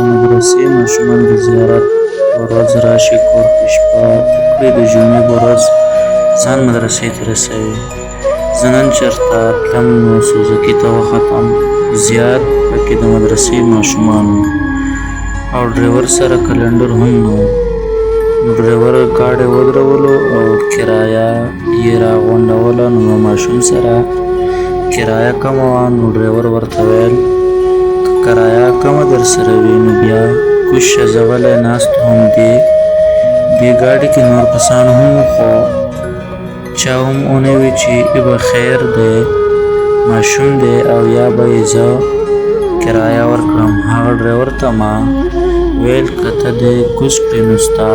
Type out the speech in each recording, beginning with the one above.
مدرسې ماشومان د زیارت په ورځ راشي کور کې شپه وکړي د جمعې په ورځ ځان مدرسې ته رسوي. زه نن چېرته تلم نو سوزکي ته وختم، زیات پکې د مدرسې ماشومان وو او ډریور سره کلنډر هم نه و. نو ډریور ګاډی ودرولو او کرایه یې راغونډوله. نو له ماشوم سره کرایه کمه وه نو ډریور ورته ویل که کرایه کمه درسره وي نو بیا کوز شه، زه غلی ناست وم. دې ګاډي کې نور کسان هم وو خو چا هم ونه وی چې ای به خیر دی، ماشوم دی او یا به یې زه کرایه ورکړم. هغه ډریور ته ما ویل که ته دې کوز کړې نو ستا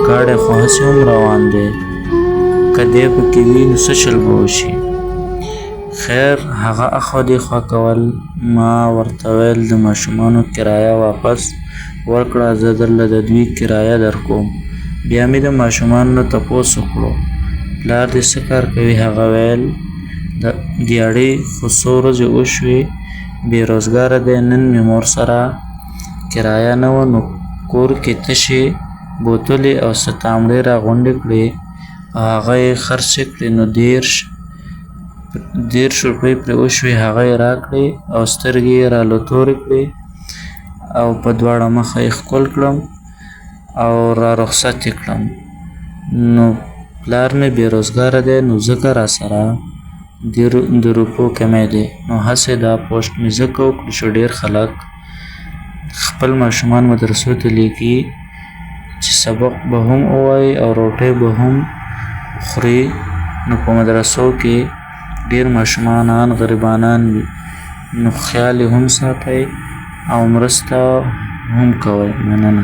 ګاډی خو هسې هم روان دی، که دی پکې وي نو څه چل به وشي. خیر هغه اخوا دېخوا کول. ما ورته ویل د ماشومانو کرایه واپس ورکړه، زه درله د دوی کرایه درکوم. بیا مې د ماشومانو نه تپوس وکړو پلار دې څه کار کوي؟ هغه ویل دیاړې خو څو ورځې وشوې بې روزګاره دی، نن مې مور سره کرایه نه وه نو کور کې تشې بوتلې او څه تامړې راغونډې کړې او هغه یې خرڅې کړې. نو 10 روپۍ پرې وشوې، هغه یې راکړې او سترګې یې رالو تورې کړې او په دواړه مخه یې ښکل کړم او را رخصت یې کړم. نو پلار مې بې روزګاره دی نو ځکه راسره د روپو کمی دی. نو هسې دا پوسټ مې ځکه وکړو چې ډېر خلک خپل ماشومان مدرسو ته لیږي چې سبق به هم ووایي او روټۍ به هم خوري. نو په مدرسو کې ډېر ماشومانان غریبانان وي، نو خیال یې هم ساتئ او مرسته هم کوئ. مننه.